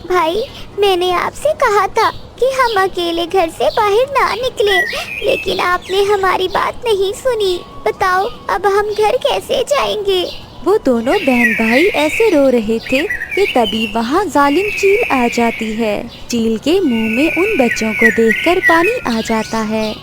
भाई, मैंने आपसे कहा था कि हम अकेले घर से बाहर ना निकले, लेकिन आपने हमारी बात नहीं सुनी। बताओ अब हम घर कैसे जाएंगे? वो दोनों बहन भाई ऐसे रो रहे थे कि तभी वहाँ जालिम चील आ जाती है। चील के मुंह में उन बच्चों को देखकर पानी आ जाता है।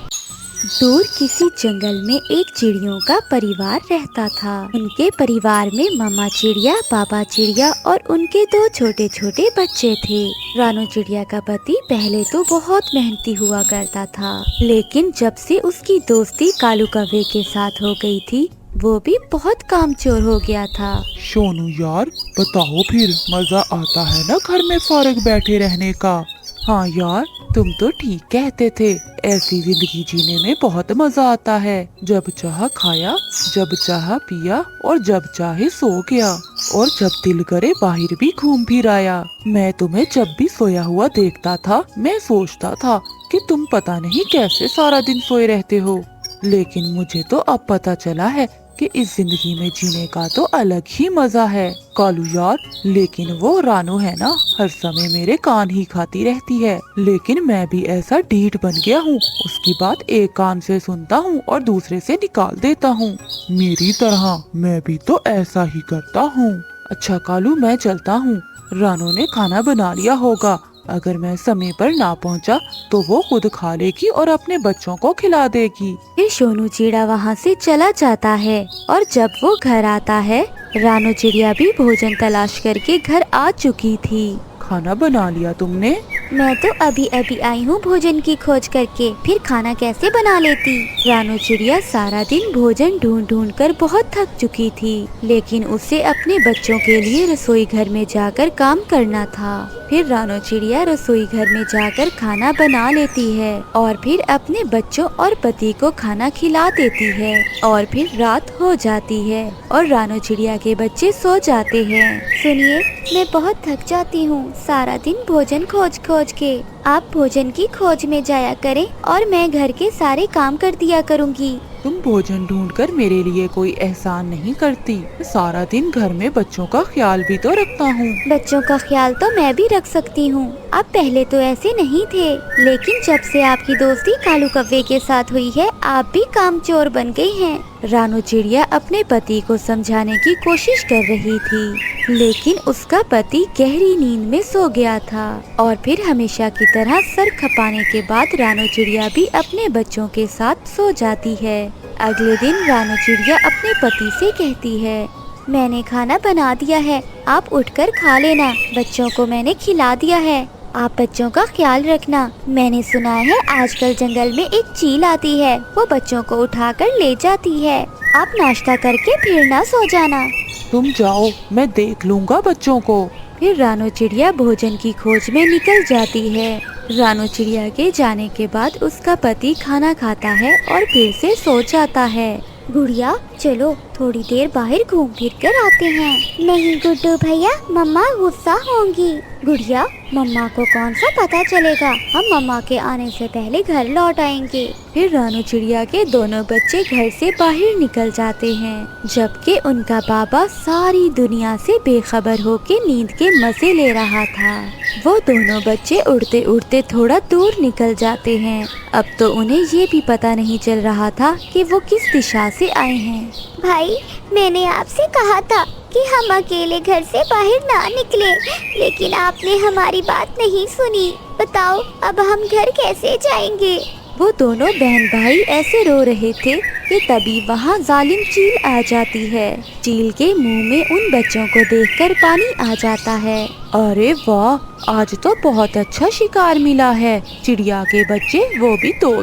दूर किसी जंगल में एक चिड़ियों का परिवार रहता था। उनके परिवार में मामा चिड़िया, पापा चिड़िया और उनके दो छोटे छोटे बच्चे थे। रानू चिड़िया का पति पहले तो बहुत मेहनती हुआ करता था, लेकिन जब से उसकी दोस्ती कालू कौवे के साथ हो गई थी, वो भी बहुत कामचोर हो गया था। सोनू यार, बताओ फिर मजा आता है ना घर में फारग बैठे रहने का? हाँ यार, तुम तो ठीक कहते थे। ऐसी जिंदगी जीने में बहुत मजा आता है। जब चाह खाया, जब चाह पिया और जब चाहे सो गया, और जब दिल करे बाहर भी घूम फिर आया। मैं तुम्हें जब भी सोया हुआ देखता था, मैं सोचता था कि तुम पता नहीं कैसे सारा दिन सोए रहते हो। लेकिन मुझे तो अब पता चला है कि इस जिंदगी में जीने का तो अलग ही मजा है। कालू यार, लेकिन वो रानू है ना, हर समय मेरे कान ही खाती रहती है। लेकिन मैं भी ऐसा ढीठ बन गया हूँ, उसकी बात एक कान से सुनता हूँ और दूसरे से निकाल देता हूँ। मेरी तरह मैं भी तो ऐसा ही करता हूँ। अच्छा कालू, मैं चलता हूँ। रानू ने खाना बना लिया होगा। अगर मैं समय पर ना पहुंचा तो वो खुद खा लेगी और अपने बच्चों को खिला देगी। फिर सोनू चिड़िया वहाँ से चला जाता है और जब वो घर आता है, रानू चिड़िया भी भोजन तलाश करके घर आ चुकी थी। खाना बना लिया तुमने? मैं तो अभी अभी आई हूँ भोजन की खोज करके, फिर खाना कैसे बना लेती? रानू चिड़िया सारा दिन भोजन ढूंढ ढूंढ कर बहुत थक चुकी थी, लेकिन उसे अपने बच्चों के लिए रसोई घर में जाकर काम करना था। फिर रानू चिड़िया रसोई घर में जाकर खाना बना लेती है और फिर अपने बच्चों और पति को खाना खिला देती है। और फिर रात हो जाती है और रानू चिड़िया के बच्चे सो जाते हैं। सुनिए, मैं बहुत थक जाती हूँ सारा दिन भोजन खोज खोज के। आप भोजन की खोज में जाया करें और मैं घर के सारे काम कर दिया करूँगी। तुम भोजन ढूंढकर मेरे लिए कोई एहसान नहीं करती। सारा दिन घर में बच्चों का ख्याल भी तो रखता हूँ। बच्चों का ख्याल तो मैं भी रख सकती हूँ। आप पहले तो ऐसे नहीं थे, लेकिन जब से आपकी दोस्ती कालू कौवे के साथ हुई है, आप भी कामचोर बन गई हैं। रानू चिड़िया अपने पति को समझाने की कोशिश कर रही थी, लेकिन उसका पति गहरी नींद में सो गया था। और फिर हमेशा की तरह सर खपाने के बाद रानू चिड़िया भी अपने बच्चों के साथ सो जाती है। अगले दिन रानू चिड़िया अपने पति से कहती है, मैंने खाना बना दिया है, आप उठकर खा लेना। बच्चों को मैंने खिला दिया है, आप बच्चों का ख्याल रखना। मैंने सुना है आजकल जंगल में एक चील आती है, वो बच्चों को उठाकर ले जाती है। आप नाश्ता करके फिर ना सो जाना। तुम जाओ, मैं देख लूँगा बच्चों को। फिर रानू चिड़िया भोजन की खोज में निकल जाती है। रानू चिड़िया के जाने के बाद उसका पति खाना खाता है और फिर से सो जाता है। गुड़िया, चलो थोड़ी देर बाहर घूम फिर कर आते हैं। नहीं गुड्डू भैया, मम्मा गुस्सा होंगी। गुड़िया, मम्मा को कौन सा पता चलेगा, हम मम्मा के आने से पहले घर लौट आएंगे। फिर रानू चिड़िया के दोनों बच्चे घर से बाहर निकल जाते हैं, जबकि उनका बाबा सारी दुनिया से बेखबर होके नींद के मजे ले रहा था। वो दोनों बच्चे उड़ते उड़ते थोड़ा दूर निकल जाते हैं। अब तो उन्हें ये भी पता नहीं चल रहा था कि वो किस दिशा से आए हैं। भाई, मैंने आपसे कहा था कि हम अकेले घर से बाहर ना निकले, लेकिन आपने हमारी बात नहीं सुनी। बताओ अब हम घर कैसे जाएंगे? वो दोनों बहन भाई ऐसे रो रहे थे कि तभी वहाँ जालिम चील आ जाती है। चील के मुंह में उन बच्चों को देखकर पानी आ जाता है। अरे वाह, आज तो बहुत अच्छा शिकार मिला है। चिड़िया के बच्चे, वो भी दो।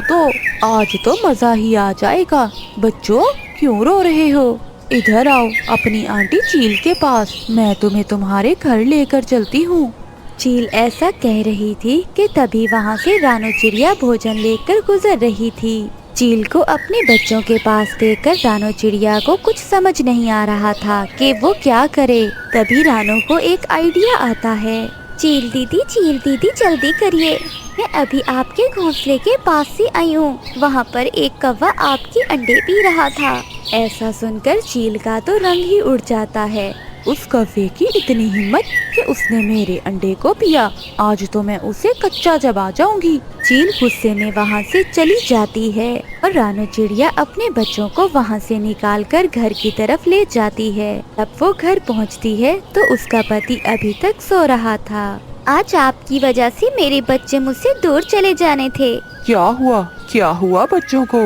आज तो मजा ही आ जाएगा। बच्चों, क्यों रो रहे हो? इधर आओ अपनी आंटी चील के पास, मैं तुम्हें तुम्हारे घर लेकर चलती हूँ। चील ऐसा कह रही थी कि तभी वहाँ से रानू चिड़िया भोजन लेकर गुजर रही थी। चील को अपने बच्चों के पास देखकर रानू चिड़िया को कुछ समझ नहीं आ रहा था कि वो क्या करे। तभी रानू को एक आइडिया आता है। चील दीदी जल्दी करिए, मैं अभी आपके घोंसले के पास से आई हूँ। वहाँ पर एक कौवा आपके अंडे पी रहा था। ऐसा सुनकर चील का तो रंग ही उड़ जाता है। उस कौवे की इतनी हिम्मत कि उसने मेरे अंडे को पिया। आज तो मैं उसे कच्चा चबा जाऊंगी। चील गुस्से में वहाँ से चली जाती है और रानू चिड़िया अपने बच्चों को वहाँ से निकालकर घर की तरफ ले जाती है। तब वो घर पहुँचती है तो उसका पति अभी तक सो रहा था। आज आपकी वजह से मेरे बच्चे मुझसे दूर चले जाने थे। क्या हुआ बच्चों को?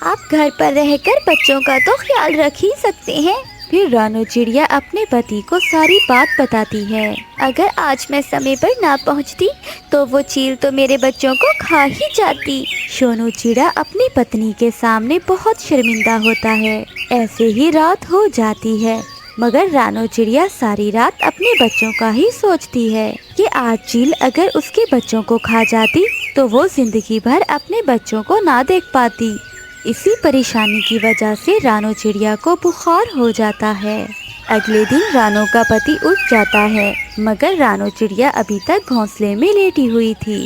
आप घर पर रहकर बच्चों का तो ख्याल रख ही सकते हैं। फिर रानू चिड़िया अपने पति को सारी बात बताती है। अगर आज मैं समय पर ना पहुंचती तो वो चील तो मेरे बच्चों को खा ही जाती। सोनू चिड़ा अपनी पत्नी के सामने बहुत शर्मिंदा होता है। ऐसे ही रात हो जाती है, मगर रानू चिड़िया सारी रात अपने बच्चों का ही सोचती है कि आज चील अगर उसके बच्चों को खा जाती तो वो जिंदगी भर अपने बच्चों को ना देख पाती। इसी परेशानी की वजह से रानू चिड़िया को बुखार हो जाता है। अगले दिन रानू का पति उठ जाता है, मगर रानू चिड़िया अभी तक घोंसले में लेटी हुई थी।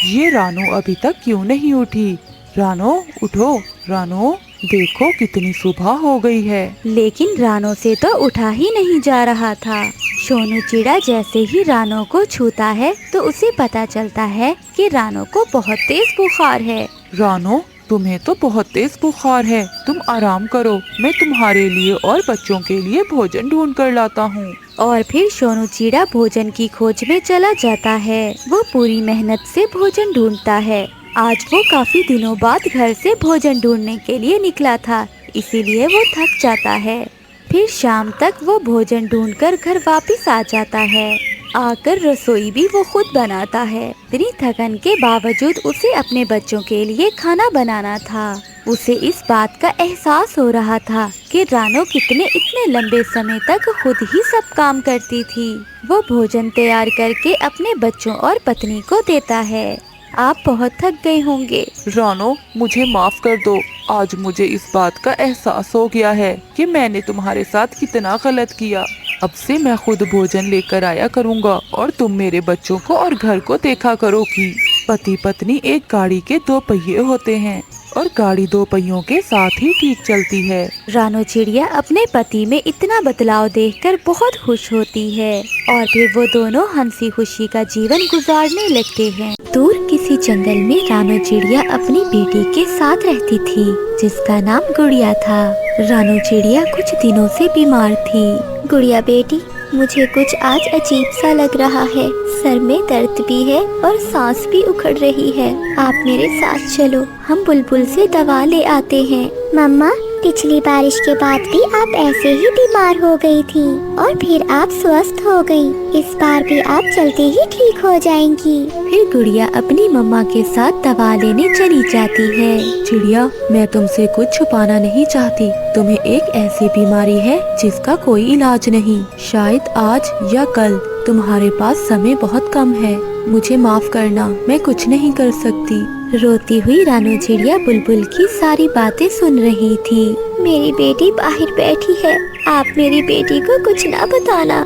ये रानू अभी तक क्यों नहीं उठी? रानू उठो, रानू देखो कितनी सुबह हो गई है। लेकिन रानू से तो उठा ही नहीं जा रहा था। सोनू चिड़ा जैसे ही रानू को छूता है तो उसे पता चलता है कि रानू को बहुत तेज बुखार है। रानू तुम्हें तो बहुत तेज बुखार है, तुम आराम करो, मैं तुम्हारे लिए और बच्चों के लिए भोजन ढूंढ कर लाता हूँ। और फिर सोनू चिड़ा भोजन की खोज में चला जाता है। वो पूरी मेहनत से भोजन ढूंढता है। आज वो काफी दिनों बाद घर से भोजन ढूंढने के लिए निकला था, इसीलिए वो थक जाता है। फिर शाम तक वो भोजन ढूंढकर घर वापस आ जाता है। आकर रसोई भी वो खुद बनाता है। इतनी थकन के बावजूद उसे अपने बच्चों के लिए खाना बनाना था। उसे इस बात का एहसास हो रहा था कि रानू इतने लंबे समय तक खुद ही सब काम करती थी। वो भोजन तैयार करके अपने बच्चों और पत्नी को देता है। आप बहुत थक गए होंगे। रानू मुझे माफ कर दो, आज मुझे इस बात का एहसास हो गया है कि मैंने तुम्हारे साथ कितना गलत किया। अब से मैं खुद भोजन लेकर आया करूँगा और तुम मेरे बच्चों को और घर को देखा करोगी। पति पत्नी एक गाड़ी के 2 पहिए होते हैं और गाड़ी 2 पहियों के साथ ही ठीक चलती है। रानू चिड़िया अपने पति में इतना बदलाव देखकर बहुत खुश होती है और फिर वो दोनों हंसी खुशी का जीवन गुजारने लगते हैं। दूर किसी जंगल में रानू चिड़िया अपनी बेटी के साथ रहती थी, जिसका नाम गुड़िया था। रानू चिड़िया कुछ दिनों से बीमार थी। गुड़िया बेटी, मुझे कुछ आज अजीब सा लग रहा है। सर में दर्द भी है और सांस भी उखड़ रही है। आप मेरे साथ चलो, हम बुलबुल से दवा ले आते हैं। मम्मा, पिछली बारिश के बाद भी आप ऐसे ही बीमार हो गई थी और फिर आप स्वस्थ हो गई। इस बार भी आप जल्दी ही ठीक हो जाएंगी। फिर गुड़िया अपनी मम्मा के साथ दवा लेने चली जाती है। चिड़िया, मैं तुमसे कुछ छुपाना नहीं चाहती। तुम्हें एक ऐसी बीमारी है जिसका कोई इलाज नहीं। शायद आज या कल। तुम्हारे पास समय बहुत कम है। मुझे माफ करना, मैं कुछ नहीं कर सकती। रोती हुई रानू चिड़िया बुलबुल की सारी बातें सुन रही थी। मेरी बेटी बाहर बैठी है, आप मेरी बेटी को कुछ ना बताना।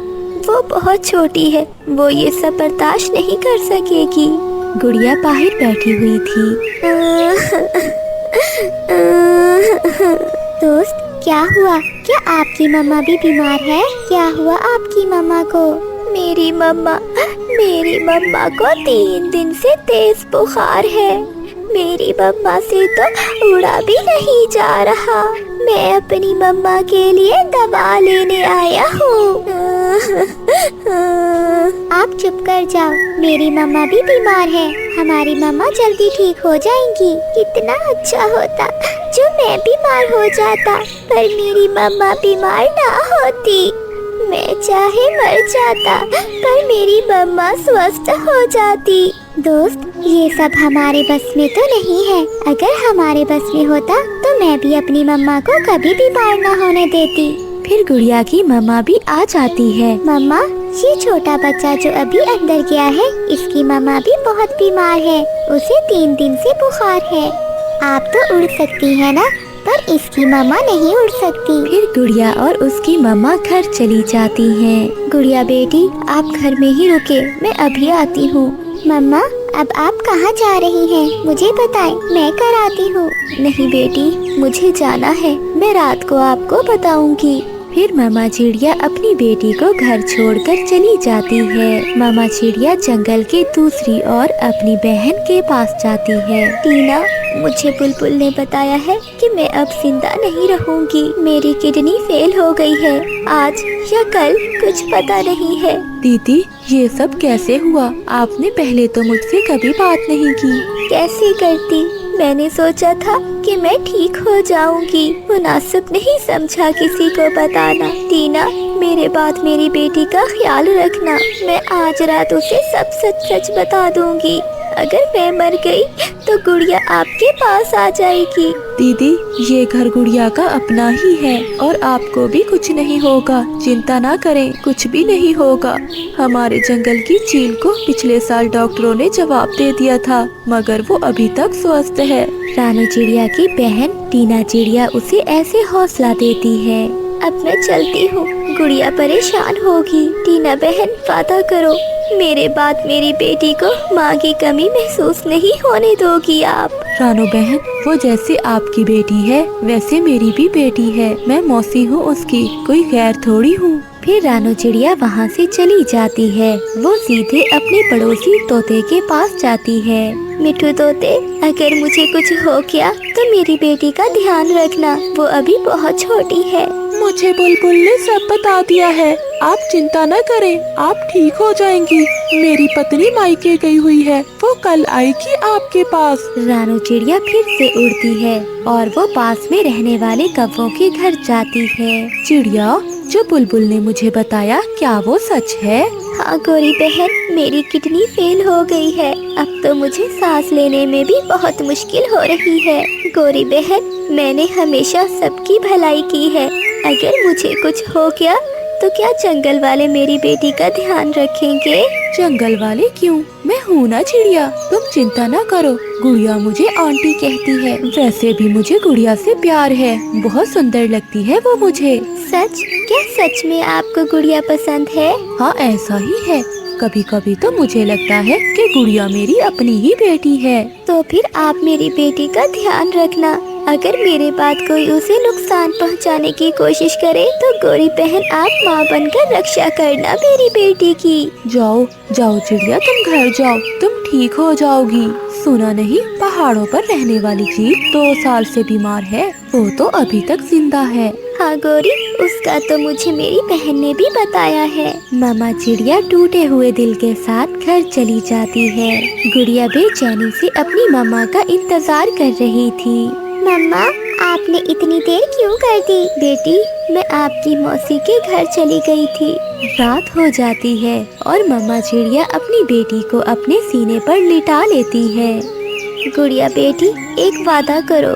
वो बहुत छोटी है, वो ये सब बर्दाश्त नहीं कर सकेगी। गुड़िया बाहर बैठी हुई थी। दोस्त, क्या हुआ? क्या आपकी मम्मा भी बीमार है? क्या हुआ आपकी मम्मा को? मेरी मम्मा को 3 दिन से तेज बुखार है। मेरी मम्मा से तो उड़ा भी नहीं जा रहा। मैं अपनी मम्मा के लिए दवा लेने आया हूँ। आप चुप कर जाओ, मेरी मम्मा भी बीमार है। हमारी मम्मा जल्दी ठीक हो जाएंगी। कितना अच्छा होता जो मैं बीमार हो जाता, पर मेरी मम्मा बीमार ना होती। मैं चाहे मर जाता, पर मेरी मम्मा स्वस्थ हो जाती। दोस्त, ये सब हमारे बस में तो नहीं है। अगर हमारे बस में होता तो मैं भी अपनी मम्मा को कभी बीमार न होने देती। फिर गुड़िया की मम्मा भी आ जाती है। मम्मा, ये छोटा बच्चा जो अभी अंदर गया है, इसकी मम्मा भी बहुत बीमार है। उसे 3 दिन से बुखार है। आप तो उड़ सकती है ना, पर इसकी मम्मा नहीं उड़ सकती। फिर गुड़िया और उसकी मम्मा घर चली जाती हैं। गुड़िया बेटी, आप घर में ही रुके, मैं अभी आती हूँ। मम्मा, अब आप कहाँ जा रही हैं? मुझे बताएं, मैं कर आती हूँ। नहीं बेटी, मुझे जाना है। मैं रात को आपको बताऊंगी। फिर मामा चिड़िया अपनी बेटी को घर छोड़कर चली जाती है। मामा चिड़िया जंगल के दूसरी ओर अपनी बहन के पास जाती है। टीना, मुझे बुलबुल ने बताया है कि मैं अब जिंदा नहीं रहूंगी। मेरी किडनी फेल हो गई है, आज या कल, कुछ पता नहीं है। दीदी, ये सब कैसे हुआ? आपने पहले तो मुझसे कभी बात नहीं की। कैसे करती? मैंने सोचा था कि मैं ठीक हो जाऊंगी। मुनासिब नहीं समझा किसी को बताना। टीना, मेरे बाद मेरी बेटी का ख्याल रखना। मैं आज रात उसे सब सच सच बता दूंगी। अगर मैं मर गई तो गुड़िया आपके पास आ जाएगी। दीदी, ये घर गुड़िया का अपना ही है और आपको भी कुछ नहीं होगा। चिंता ना करें, कुछ भी नहीं होगा। हमारे जंगल की चील को पिछले साल डॉक्टरों ने जवाब दे दिया था, मगर वो अभी तक स्वस्थ है। रानू चिड़िया की बहन टीना चिड़िया उसे ऐसे हौसला देती है। अब मैं चलती हूँ, गुड़िया परेशान होगी। टीना बहन, वादा करो मेरे बाद मेरी बेटी को माँ की कमी महसूस नहीं होने दोगी आप। रानू बहन, वो जैसे आपकी बेटी है वैसे मेरी भी बेटी है। मैं मौसी हूँ उसकी, कोई गैर थोड़ी हूँ। फिर रानू चिड़िया वहाँ से चली जाती है। वो सीधे अपने पड़ोसी तोते के पास जाती है। मिठू तोते, अगर मुझे कुछ हो गया तो मेरी बेटी का ध्यान रखना, वो अभी बहुत छोटी है। मुझे बुलबुल ने सब बता दिया है, आप चिंता न करें, आप ठीक हो जाएंगी। मेरी पत्नी मायके गई हुई है, वो कल आएगी आपके पास। रानू चिड़िया फिर से उड़ती है और वो पास में रहने वाले कौवों के घर जाती है। चिड़िया, जो बुलबुल ने मुझे बताया, क्या वो सच है? हाँ गोरी बहन, मेरी किडनी फेल हो गई है। अब तो मुझे सांस लेने में भी बहुत मुश्किल हो रही है। गोरी बहन, मैंने हमेशा सबकी भलाई की है। अगर मुझे कुछ हो गया तो क्या जंगल वाले मेरी बेटी का ध्यान रखेंगे? जंगल वाले क्यों? मैं हूँ ना चिड़िया, तुम चिंता ना करो। गुड़िया मुझे आंटी कहती है। वैसे भी मुझे गुड़िया से प्यार है, बहुत सुंदर लगती है वो मुझे। सच? क्या सच में आपको गुड़िया पसंद है? हाँ, ऐसा ही है। कभी कभी तो मुझे लगता है कि गुड़िया मेरी अपनी ही बेटी है। तो फिर आप मेरी बेटी का ध्यान रखना। अगर मेरे बाद कोई उसे नुकसान पहुंचाने की कोशिश करे तो गोरी बहन, आप माँ बनकर रक्षा करना मेरी बेटी की। जाओ जाओ चिड़िया, तुम घर जाओ, तुम ठीक हो जाओगी। सुना नहीं, पहाड़ों पर रहने वाली चील 2 साल से बीमार है, वो तो अभी तक जिंदा है। हाँ गोरी, उसका तो मुझे मेरी बहन ने भी बताया है। मामा चिड़िया टूटे हुए दिल के साथ घर चली जाती है। गुड़िया बेचैनी से अपनी मामा का इंतजार कर रही थी। मम्मा, आपने इतनी देर क्यों कर दी? बेटी, मैं आपकी मौसी के घर चली गई थी। रात हो जाती है और मामा चिड़िया अपनी बेटी को अपने सीने पर लिटा लेती है। गुड़िया बेटी, एक वादा करो।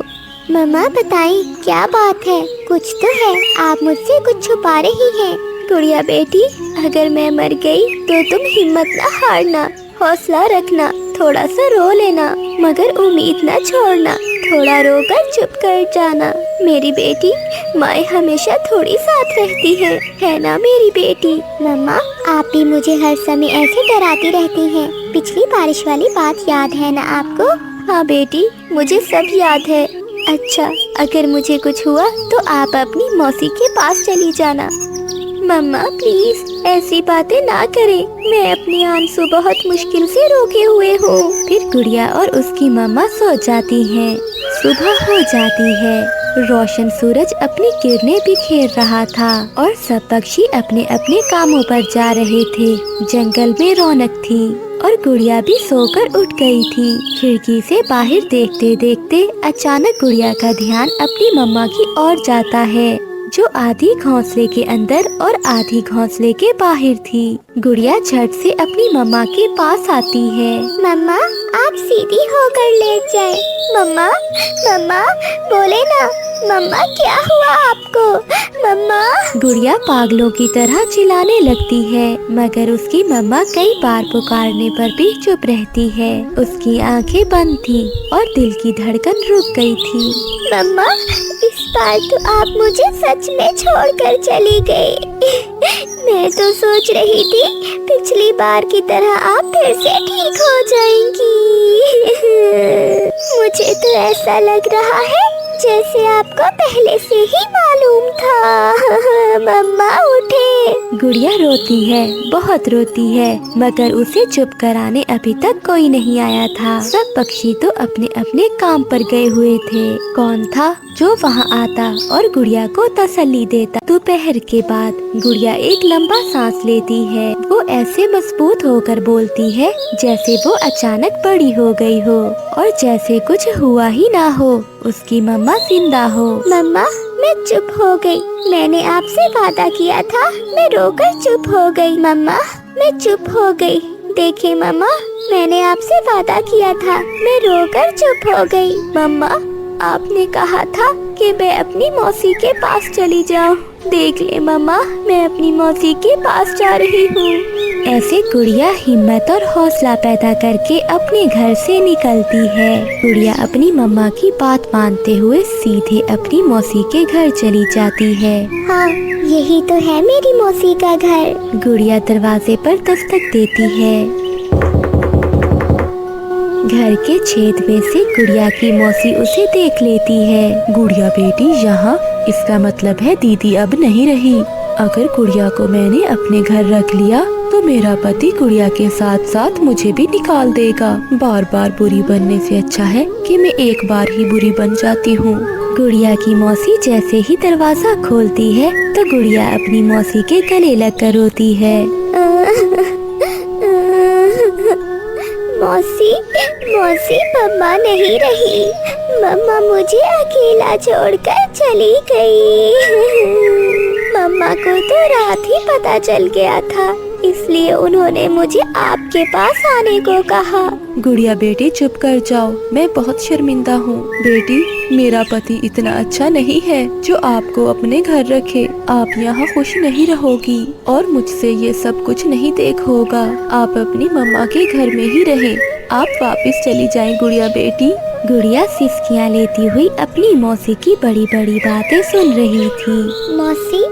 मम्मा बताएं, क्या बात है? कुछ तो है, आप मुझसे कुछ छुपा रही हैं। गुड़िया बेटी, अगर मैं मर गई तो तुम हिम्मत न हारना, हौसला रखना, थोड़ा सा रो लेना, मगर उम्मीद न छोड़ना। थोड़ा रोकर चुप कर जाना। मेरी बेटी, माँ हमेशा थोड़ी साथ रहती है ना मेरी बेटी? मम्मा, आप भी मुझे हर समय ऐसे डराती रहती हैं। पिछली बारिश वाली बात याद है ना आपको? हाँ बेटी, मुझे सब याद है। अच्छा, अगर मुझे कुछ हुआ तो आप अपनी मौसी के पास चली जाना। मम्मा प्लीज ऐसी बातें ना करें, मैं अपने आंसू बहुत मुश्किल से रोके हुए हूँ। फिर गुड़िया और उसकी मम्मा सो जाती हैं। सुबह हो जाती है। रोशन सूरज अपनी किरणें बिखेर रहा था और सब पक्षी अपने अपने कामों पर जा रहे थे। जंगल में रौनक थी और गुड़िया भी सोकर उठ गई थी। खिड़की से बाहर देखते देखते अचानक गुड़िया का ध्यान अपनी मम्मा की ओर जाता है, जो आधी घोंसले के अंदर और आधी घोंसले के बाहर थी। गुड़िया झट से अपनी मम्मा के पास आती है। मम्मा, आप सीधी होकर लेट जाए। मम्मा, मम्मा बोले ना। मम्मा, क्या हुआ आपको? मम्मा। गुड़िया पागलों की तरह चिल्लाने लगती है, मगर उसकी मम्मा कई बार पुकारने पर भी चुप रहती है। उसकी आंखें बंद थी और दिल की धड़कन रुक गई थी। मम्मा, इस बार तो आप मुझे सच में छोड़कर चली गई। मैं तो सोच रही थी पिछली बार की तरह आप फिर से ठीक हो जाएंगी। मुझे तो ऐसा लग रहा है जैसे आपको पहले से ही मालूम था। मम्मा उठे। गुड़िया रोती है, बहुत रोती है, मगर उसे चुप कराने अभी तक कोई नहीं आया था। सब पक्षी तो अपने अपने काम पर गए हुए थे। कौन था जो वहाँ आता और गुड़िया को तसल्ली देता? दोपहर के बाद गुड़िया एक लंबा सांस लेती है। वो ऐसे मजबूत होकर बोलती है जैसे वो अचानक बड़ी हो गई हो और जैसे कुछ हुआ ही ना हो, उसकी मम्मा जिंदा हो। मम्मा मैं चुप हो गई। मैंने आपसे वादा किया था, मैं रोकर चुप हो गई। मम्मा मैं चुप हो गई। देखे मम्मा, मैंने आपसे वादा किया था, मैं रोकर चुप हो गई। मम्मा आपने कहा था कि मैं अपनी मौसी के पास चली जाऊं। देख ले मम्मा, मैं अपनी मौसी के पास जा रही हूँ। ऐसे गुड़िया हिम्मत और हौसला पैदा करके अपने घर से निकलती है। गुड़िया अपनी मम्मा की बात मानते हुए सीधे अपनी मौसी के घर चली जाती है। हाँ, यही तो है मेरी मौसी का घर। गुड़िया दरवाजे पर दस्तक देती है। घर के छेद में से गुड़िया की मौसी उसे देख लेती है। गुड़िया बेटी यहाँ, इसका मतलब है दीदी अब नहीं रही। अगर गुड़िया को मैंने अपने घर रख लिया तो मेरा पति गुड़िया के साथ साथ मुझे भी निकाल देगा। बार बार बुरी बनने से अच्छा है कि मैं एक बार ही बुरी बन जाती हूँ। गुड़िया की मौसी जैसे ही दरवाजा खोलती है तो गुड़िया अपनी मौसी के गले लगकर रोती है। मौसी मौसी, मम्मा नहीं रही। मम्मा मुझे अकेला छोड़कर चली गई। मम्मा को तो रात ही पता चल गया था, इसलिए उन्होंने मुझे आपके पास आने को कहा। गुड़िया बेटी चुप कर जाओ, मैं बहुत शर्मिंदा हूँ। बेटी, मेरा पति इतना अच्छा नहीं है जो आपको अपने घर रखे। आप यहाँ खुश नहीं रहोगी और मुझसे ये सब कुछ नहीं देख होगा। आप अपनी मम्मा के घर में ही रहें। आप वापस चली जाएं गुड़िया बेटी। गुड़िया सिसकियाँ लेती हुई अपनी मौसी की बड़ी बड़ी बातें सुन रही थी। मौसी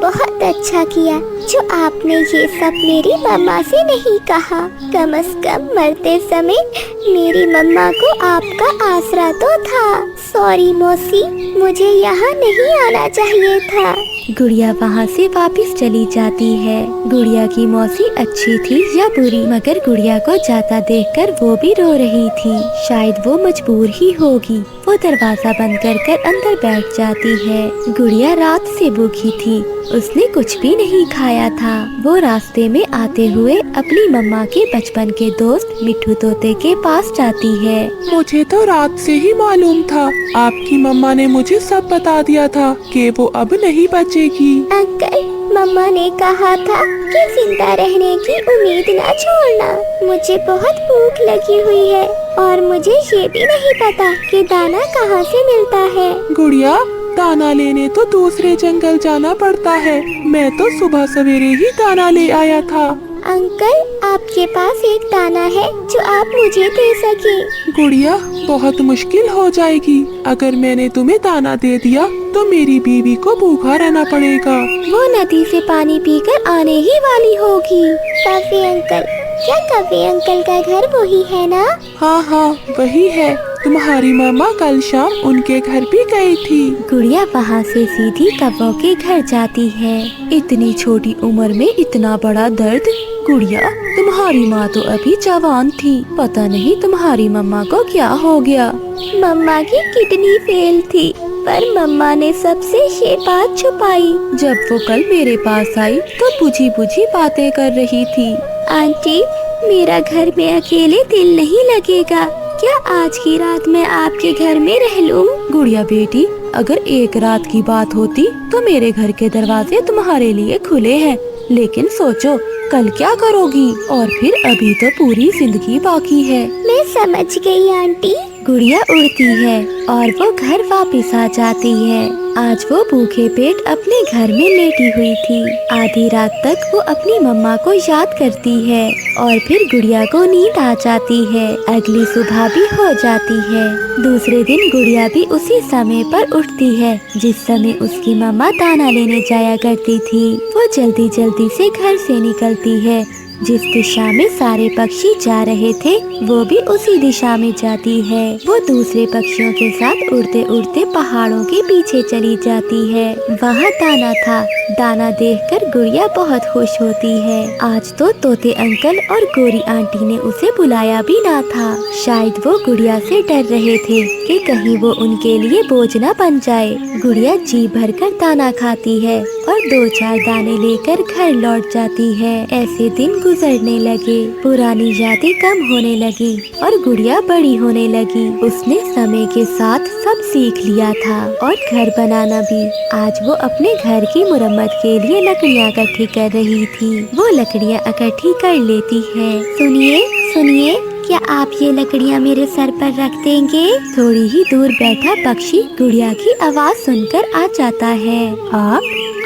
बहुत अच्छा किया जो आपने ये सब मेरी मम्मा से नहीं कहा। कम से कम मरते समय मेरी मम्मा को आपका आसरा तो था। सॉरी मौसी, मुझे यहाँ नहीं आना चाहिए था। गुड़िया वहाँ से वापस चली जाती है। गुड़िया की मौसी अच्छी थी या बुरी, मगर गुड़िया को जाता देखकर वो भी रो रही थी। शायद वो मजबूर ही होगी। वो दरवाजा बंद कर अंदर बैठ जाती है। गुड़िया रात से भूखी थी, उसने कुछ भी नहीं खाया था। वो रास्ते में आते हुए अपनी मम्मा के बचपन के दोस्त मिट्ठू तोते के पास जाती है। मुझे तो रात से ही मालूम था, आपकी मम्मा ने मुझे सब बता दिया था कि वो अब नहीं बचेगी। अंकल, मम्मा ने कहा था कि जिंदा रहने की उम्मीद न छोड़ना। मुझे बहुत भूख लगी हुई है और मुझे ये भी नहीं पता कि दाना कहाँ से मिलता है। गुड़िया, दाना लेने तो दूसरे जंगल जाना पड़ता है। मैं तो सुबह सवेरे ही दाना ले आया था। अंकल, आपके पास एक दाना है जो आप मुझे दे सके? गुड़िया, बहुत मुश्किल हो जाएगी। अगर मैंने तुम्हें दाना दे दिया तो मेरी बीवी को भूखा रहना पड़ेगा। वो नदी से पानी पीकर आने ही वाली होगी। कव्वे अंकल, क्या कव्वे अंकल का घर वही है ना? हाँ हाँ, वही है। तुम्हारी मामा कल शाम उनके घर भी गई थी। गुड़िया वहाँ से सीधी कव्वों के घर जाती है। इतनी छोटी उम्र में इतना बड़ा दर्द। गुड़िया, तुम्हारी माँ तो अभी जवान थी, पता नहीं तुम्हारी मम्मा को क्या हो गया। मम्मा की किडनी फेल थी, पर मम्मा ने सबसे ये बात छुपाई। जब वो कल मेरे पास आई तो बुझी बुझी बातें कर रही थी। आंटी, मेरा घर में अकेले दिल नहीं लगेगा। क्या आज की रात मैं आपके घर में रह लूं? गुड़िया बेटी, अगर एक रात की बात होती तो मेरे घर के दरवाजे तुम्हारे लिए खुले हैं, लेकिन सोचो कल क्या करोगी? और फिर अभी तो पूरी जिंदगी बाकी है। मैं समझ गई आंटी। गुड़िया उड़ती है और वो घर वापस आ जाती है। आज वो भूखे पेट अपने घर में लेटी हुई थी। आधी रात तक वो अपनी मम्मा को याद करती है और फिर गुड़िया को नींद आ जाती है। अगली सुबह भी हो जाती है। दूसरे दिन गुड़िया भी उसी समय पर उठती है जिस समय उसकी मम्मा दाना लेने जाया करती थी। वो जल्दी जल्दी से घर से निकलती है जिस दिशा में सारे पक्षी जा रहे थे वो भी उसी दिशा में जाती है। वो दूसरे पक्षियों के साथ उड़ते उड़ते पहाड़ों के पीछे चली जाती है। वहाँ दाना था। दाना देखकर गुड़िया बहुत खुश होती है। आज तो तोते अंकल और गोरी आंटी ने उसे बुलाया भी ना था। शायद वो गुड़िया से डर रहे थे कि कहीं वो उनके लिए बोझ न बन जाए। गुड़िया जी भरकर दाना खाती है और 2-4 दाने लेकर घर लौट जाती है। ऐसे दिन गुजरने लगे, पुरानी यादें कम होने लगी और गुड़िया बड़ी होने लगी। उसने समय के साथ सब सीख लिया था और घर बनाना भी। आज वो अपने घर की मुरम्मत के लिए लकड़ियाँ इकट्ठी कर रही थी। वो लकड़ियाँ इकट्ठी कर लेती है। सुनिए सुनिए, क्या आप ये लकड़ियाँ मेरे सर पर रख देंगे? थोड़ी ही दूर बैठा पक्षी गुड़िया की आवाज सुनकर आ जाता है।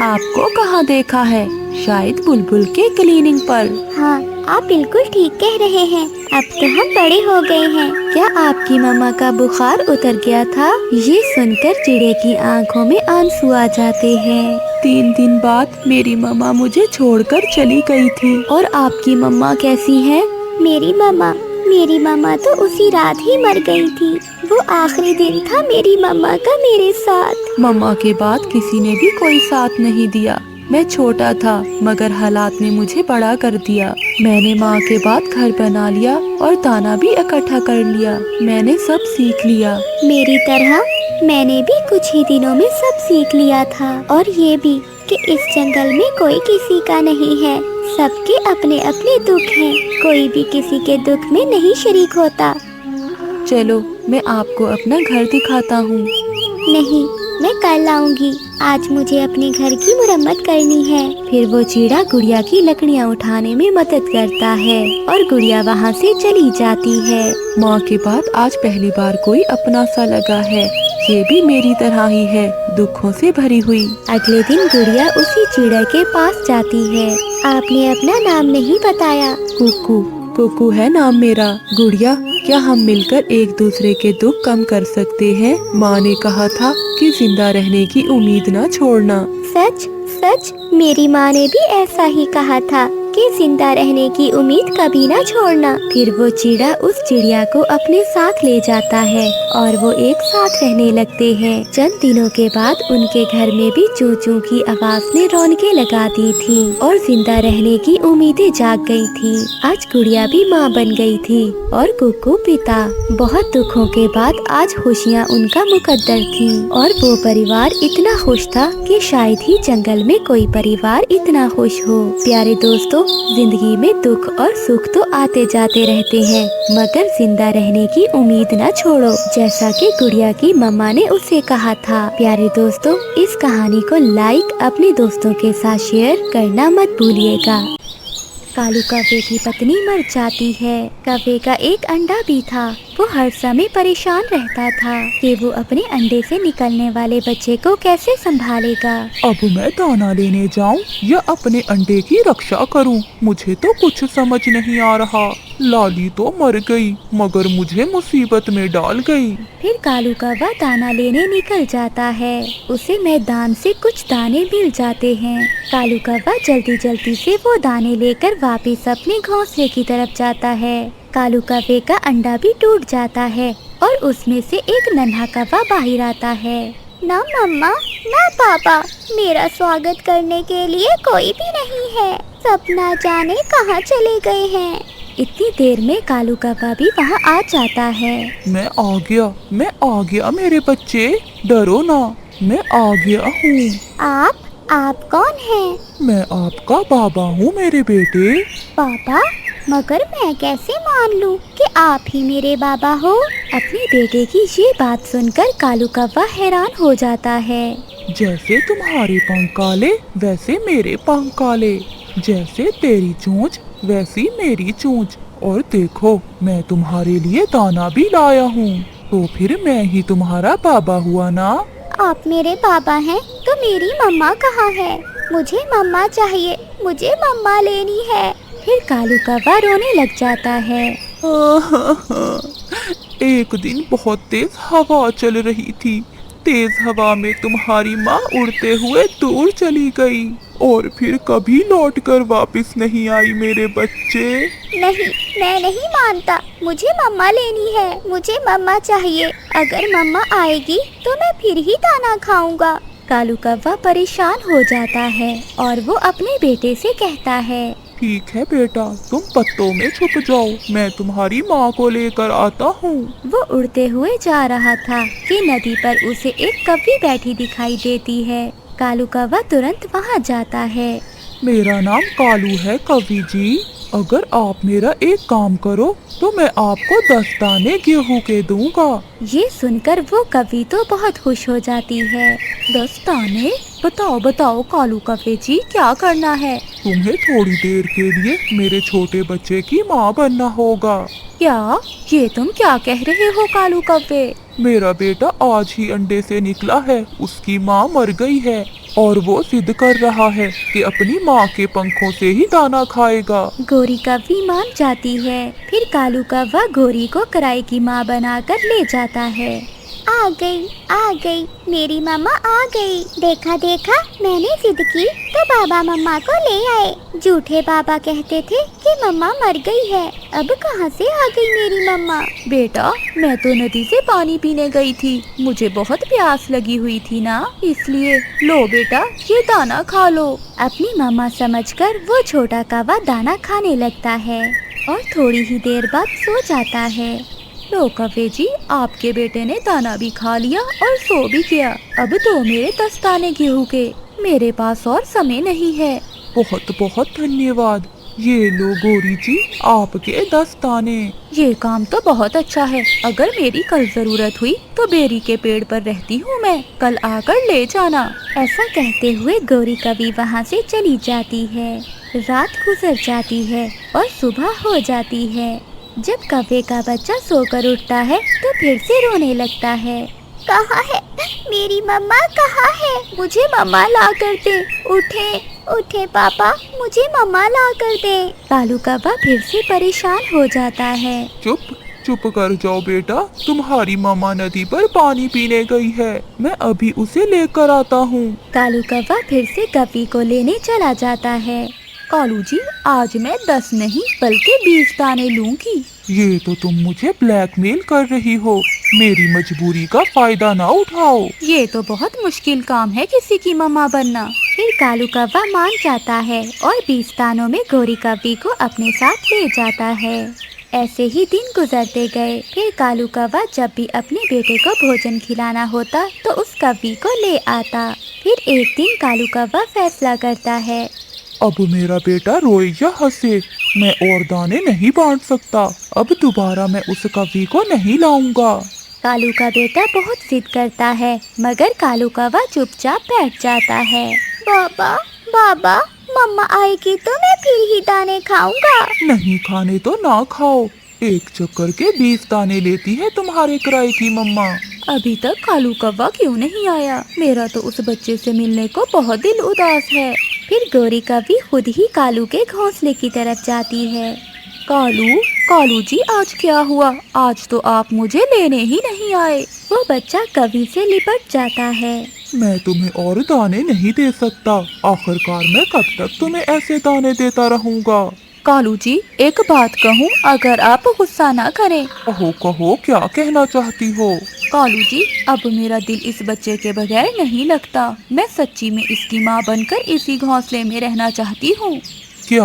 आपको कहाँ देखा है? शायद बुलबुल के क्लीनिंग पर। हाँ, आप बिल्कुल ठीक कह रहे हैं। अब तो हम बड़े हो गए हैं। क्या आपकी मम्मा का बुखार उतर गया था? ये सुनकर चिड़े की आंखों में आंसू आ जाते हैं। 3 दिन बाद मेरी मम्मा मुझे छोड़कर चली गई थी। और आपकी मम्मा कैसी हैं? मेरी मम्मा तो उसी रात ही मर गई थी। वो आखिरी दिन था मेरी मम्मा का मेरे साथ। मम्मा के बाद किसी ने भी कोई साथ नहीं दिया। मैं छोटा था मगर हालात ने मुझे बड़ा कर दिया। मैंने माँ के बाद घर बना लिया और दाना भी इकट्ठा कर लिया। मैंने सब सीख लिया। मेरी तरह मैंने भी कुछ ही दिनों में सब सीख लिया था। और ये भी कि इस जंगल में कोई किसी का नहीं है। सबके अपने अपने दुख हैं। कोई भी किसी के दुख में नहीं शरीक होता। चलो मैं आपको अपना घर दिखाता हूँ। नहीं, मैं कल आऊंगी। आज मुझे अपने घर की मुरम्मत करनी है। फिर वो चिड़ा गुड़िया की लकड़ियाँ उठाने में मदद करता है और गुड़िया वहाँ से चली जाती है। माँ के बाद आज पहली बार कोई अपना सा लगा है। ये भी मेरी तरह ही है, दुखों से भरी हुई। अगले दिन गुड़िया उसी चिड़ै के पास जाती है। आपने अपना नाम नहीं बताया। कुकू। कुकू है नाम मेरा। गुड़िया, क्या हम मिलकर एक दूसरे के दुख कम कर सकते हैं? माँ ने कहा था कि जिंदा रहने की उम्मीद न छोड़ना। सच सच, मेरी माँ ने भी ऐसा ही कहा था कि जिंदा रहने की उम्मीद कभी ना छोड़ना। फिर वो चिड़ा उस चिड़िया को अपने साथ ले जाता है और वो एक साथ रहने लगते हैं। चंद दिनों के बाद उनके घर में भी चू चू की आवाज ने रौनकें लगा दी थी और जिंदा रहने की उम्मीदें जाग गई थी। आज गुड़िया भी माँ बन गई थी और कुकू पिता। बहुत दुखों के बाद आज खुशियाँ उनका मुकद्दर थी और वो परिवार इतना खुश था कि शायद ही जंगल में कोई परिवार इतना खुश हो। प्यारे दोस्तों, जिंदगी में दुख और सुख तो आते जाते रहते हैं मगर जिंदा रहने की उम्मीद न छोड़ो, जैसा कि गुड़िया की मम्मा ने उसे कहा था। प्यारे दोस्तों, इस कहानी को लाइक अपने दोस्तों के साथ शेयर करना मत भूलिएगा। कालू कौवे की पत्नी मर जाती है। कौवे का एक अंडा भी था। वो हर समय परेशान रहता था कि वो अपने अंडे से निकलने वाले बच्चे को कैसे संभालेगा। अब मैं दाना लेने जाऊं या अपने अंडे की रक्षा करूं? मुझे तो कुछ समझ नहीं आ रहा। लाली तो मर गई मगर मुझे मुसीबत में डाल गई। फिर कालू कौवा दाना लेने निकल जाता है। उसे मैदान से कुछ दाने मिल जाते हैं। कालू कौवा जल्दी जल्दी से वो दाने लेकर वापस अपने घोंसले की तरफ जाता है। कालू कौवे का अंडा भी टूट जाता है और उसमें से एक नन्हा कौवा बाहर आता है। ना मम्मा, ना पापा, मेरा स्वागत करने के लिए कोई भी नहीं है। सब ना जाने कहाँ चले गए हैं। इतनी देर में कालू कौवा भी वहाँ आ जाता है। मैं आ गया मेरे बच्चे, डरो ना, मैं आ गया हूँ। आप कौन हैं? मैं आपका बाबा हूँ मेरे बेटे। पापा? मगर मैं कैसे मान लूं कि आप ही मेरे बाबा हो? अपने बेटे की ये बात सुनकर कालू कौवा हैरान हो जाता है। जैसे तुम्हारे पंख काले वैसे मेरे पंख काले, जैसे तेरी चोंच वैसी मेरी चोंच, और देखो मैं तुम्हारे लिए दाना भी लाया हूँ। तो फिर मैं ही तुम्हारा बाबा हुआ ना? आप मेरे बाबा हैं तो मेरी मम्मा कहाँ है? मुझे मम्मा चाहिए, मुझे मम्मा लेनी है। फिर कालू कौवा रोने लग जाता है। एक दिन बहुत तेज हवा चल रही थी। तेज हवा में तुम्हारी माँ उड़ते हुए दूर चली गई। और फिर कभी लौट कर वापस नहीं आई मेरे बच्चे। नहीं, मैं नहीं मानता। मुझे मम्मा लेनी है, मुझे मम्मा चाहिए। अगर मम्मा आएगी तो मैं फिर ही दाना खाऊंगा। कालू कौवा परेशान हो जाता है और वो अपने बेटे से कहता है, ठीक है बेटा, तुम पत्तों में छुप जाओ, मैं तुम्हारी माँ को लेकर आता हूँ। वो उड़ते हुए जा रहा था कि नदी पर उसे एक कौवी बैठी दिखाई देती है। कालू कौवा तुरंत वहाँ जाता है। मेरा नाम कालू है कवि जी, अगर आप मेरा एक काम करो तो मैं आपको 10 दाने गेहूं के दूंगा। ये सुनकर वो कवि तो बहुत खुश हो जाती है। 10 दाने? बताओ बताओ कालू कौवे जी, क्या करना है? तुम्हें थोड़ी देर के लिए मेरे छोटे बच्चे की माँ बनना होगा। क्या? ये तुम क्या कह रहे हो कालू कौवे? मेरा बेटा आज ही अंडे से निकला है, उसकी माँ मर गई है और वो जिद कर रहा है कि अपनी माँ के पंखों से ही दाना खाएगा। गोरी कौवी मान जाती है। फिर कालू कौवा गोरी को कराई की माँ बनाकर ले जाता है। आ गई, मेरी मम्मा आ गई। देखा देखा, मैंने जिद की तो बाबा मम्मा को ले आए। झूठे बाबा कहते थे कि मम्मा मर गई है। अब कहाँ से आ गई मेरी मम्मा? बेटा, मैं तो नदी से पानी पीने गई थी, मुझे बहुत प्यास लगी हुई थी ना, इसलिए लो बेटा, ये दाना खा लो। अपनी मम्मा समझकर वो छोटा कौवा दाना खाने लगता है और थोड़ी ही देर बाद सो जाता है। लो कौवे जी, आपके बेटे ने दाना भी खा लिया और सो भी गया। अब तो मेरे 10 दाने गेहूं के, मेरे पास और समय नहीं है। बहुत बहुत धन्यवाद। ये लो गोरी जी, आपके 10 दाने। ये काम तो बहुत अच्छा है। अगर मेरी कल जरूरत हुई तो बेरी के पेड़ पर रहती हूँ मैं, कल आकर ले जाना। ऐसा कहते हुए गोरी कौवी वहाँ से चली जाती है। रात गुजर जाती है और सुबह हो जाती है। जब कौवे का बच्चा सोकर उठता है तो फिर से रोने लगता है। कहाँ है मेरी मम्मा? कहाँ है? मुझे मम्मा ला कर दे। उठे पापा, मुझे मम्मा ला कर दे। कालू कौवा फिर से परेशान हो जाता है। चुप कर जाओ बेटा, तुम्हारी मामा नदी पर पानी पीने गई है, मैं अभी उसे लेकर आता हूँ। कालू कौवा फिर से कौवी को लेने चला जाता है। कालू जी, आज मैं 10 नहीं बल्कि 20 दाने लूंगी। ये तो तुम मुझे ब्लैकमेल कर रही हो, मेरी मजबूरी का फायदा ना उठाओ। ये तो बहुत मुश्किल काम है किसी की मम्मा बनना। फिर कालू कौवा मान जाता है और 20 दानों में गोरी कौवी को अपने साथ ले जाता है। ऐसे ही दिन गुजरते गए। फिर कालू कौवा जब भी अपने बेटे को भोजन खिलाना होता तो उस कौवी को ले आता। फिर एक दिन कालू कौवा फैसला करता है, अब मेरा बेटा रोए या हंसे, मैं और दाने नहीं बांट सकता। अब दोबारा मैं उस कौवी को नहीं लाऊंगा। कालू का बेटा बहुत जिद करता है, मगर कालू कौवा चुपचाप बैठ जाता है। बाबा, मम्मा आएगी तो मैं फिर ही दाने खाऊंगा। नहीं खाने तो ना खाओ, एक चक्कर के 20 दाने लेती है तुम्हारे किराए की मम्मा। अभी तक कालू कौवा क्यों नहीं आया? मेरा तो उस बच्चे से मिलने को बहुत दिल उदास है। फिर गोरी कौवी खुद ही कालू के घोंसले की तरफ जाती है। कालू जी, आज क्या हुआ? आज तो आप मुझे लेने ही नहीं आए। वो बच्चा कौवी से लिपट जाता है। मैं तुम्हें और दाने नहीं दे सकता, आखिरकार मैं कब तक तुम्हें ऐसे दाने देता रहूंगा। कालू जी, एक बात कहूँ, अगर आप गुस्सा ना करें। कहो क्या कहना चाहती हो? कालू जी, अब मेरा दिल इस बच्चे के बगैर नहीं लगता। मैं सच्ची में इसकी माँ बनकर इसी घोंसले में रहना चाहती हूँ। क्या?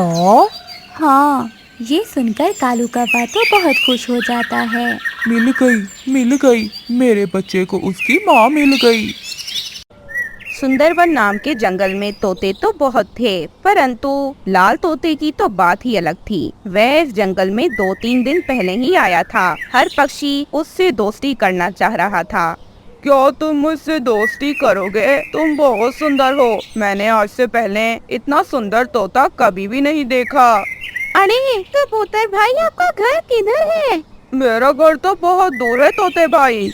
हाँ। ये सुनकर कालू कौवा तो बहुत खुश हो जाता है। मिल गई, मेरे बच्चे को उसकी माँ मिल गई। सुंदरवन नाम के जंगल में तोते तो बहुत थे, परंतु लाल तोते की तो बात ही अलग थी। वह इस जंगल में 2-3 दिन पहले ही आया था। हर पक्षी उससे दोस्ती करना चाह रहा था। क्या तुम मुझसे दोस्ती करोगे? तुम बहुत सुंदर हो, मैंने आज से पहले इतना सुंदर तोता कभी भी नहीं देखा। अरे कबूतर भाई, आपका घर किधर है? मेरा घर तो बहुत दूर है तोते भाई।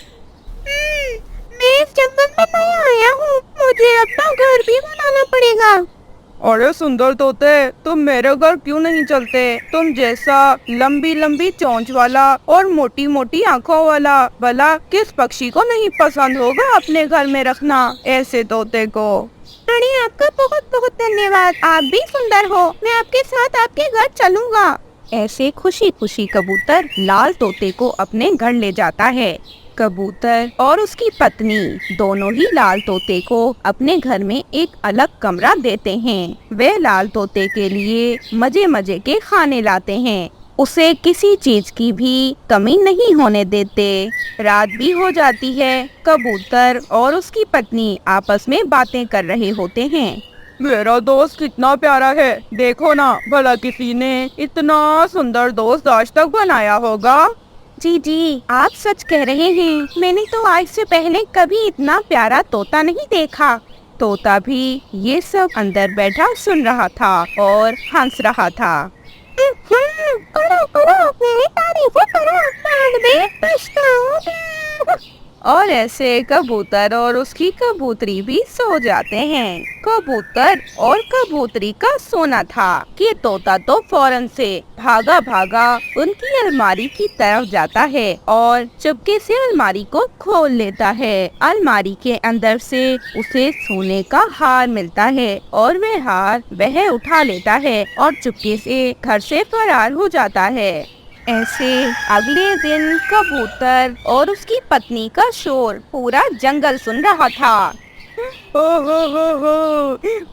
मैं इस जंगल में नया आया हूँ, मुझे अपना घर भी बनाना पड़ेगा। अरे सुंदर तोते, तुम मेरे घर क्यों नहीं चलते? तुम जैसा लंबी लंबी चोंच वाला और मोटी मोटी आँखों वाला भला किस पक्षी को नहीं पसंद होगा अपने घर में रखना ऐसे तोते को। अरे आपका बहुत बहुत धन्यवाद, आप भी सुंदर हो, मैं आपके साथ आपके घर चलूंगा। ऐसे खुशी खुशी कबूतर लाल तोते को अपने घर ले जाता है। कबूतर और उसकी पत्नी दोनों ही लाल तोते को अपने घर में एक अलग कमरा देते हैं। वे लाल तोते के लिए मजे मजे के खाने लाते हैं, उसे किसी चीज की भी कमी नहीं होने देते। रात भी हो जाती है। कबूतर और उसकी पत्नी आपस में बातें कर रहे होते हैं। मेरा दोस्त कितना प्यारा है, देखो ना, भला किसी ने इतना सुंदर दोस्त आज तक बनाया होगा। जी जी, आप सच कह रहे हैं, मैंने तो आज से पहले कभी इतना प्यारा तोता नहीं देखा। तोता भी ये सब अंदर बैठा सुन रहा था और हंस रहा था। करो करो, मेरी तारीफें करो, बाद में पछताओगे। और ऐसे कबूतर और उसकी कबूतरी भी सो जाते हैं। कबूतर और कबूतरी का सोना था कि तोता तो फौरन से भागा भागा उनकी अलमारी की तरफ जाता है और चुपके से अलमारी को खोल लेता है। अलमारी के अंदर से उसे सोने का हार मिलता है और वह उठा लेता है और चुपके से घर से फरार हो जाता है। ऐसे अगले दिन कबूतर और उसकी पत्नी का शोर पूरा जंगल सुन रहा था।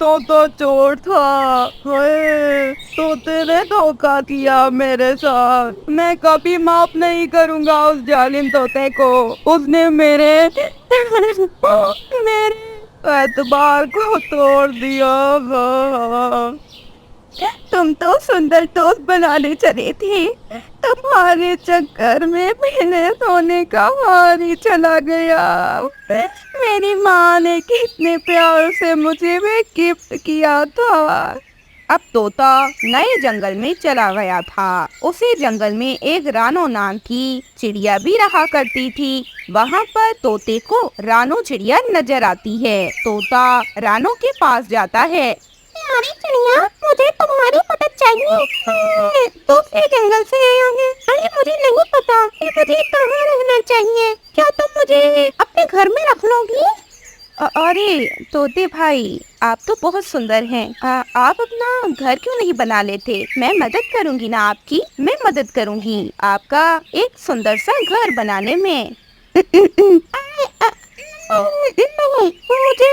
तो चोर था, तोते ने धोखा किया मेरे साथ। मैं कभी माफ नहीं करूँगा उस जालिम तोते को। उसने मेरे एतबार को तोड़ दिया। तुम तो सुंदर दोस्त बनाने चले थे, तुम्हारे चक्कर में मेरे सोने का हार ही चला गया। मेरी माँ ने कितने प्यार से मुझे वे गिफ्ट किया था। अब तोता नए जंगल में चला गया था। उसी जंगल में एक रानो नाम की चिड़िया भी रहा करती थी। वहाँ पर तोते को रानो चिड़िया नजर आती है। तोता रानो के पास जाता है। प्यारी चिड़िया, मुझे तुम्हारी मदद चाहिए। दूसरे जंगल से आया है। अरे मुझे नहीं पता कि मुझे कहाँ रहना चाहिए, क्या तुम मुझे अपने घर में रख लोगी? अरे तोते भाई, आप तो बहुत सुंदर हैं। आप अपना घर क्यों नहीं बना लेते? मैं मदद करूंगी ना आपकी, मैं मदद करूंगी आपका एक सुंदर सा घर बनाने में। नहीं, मुझे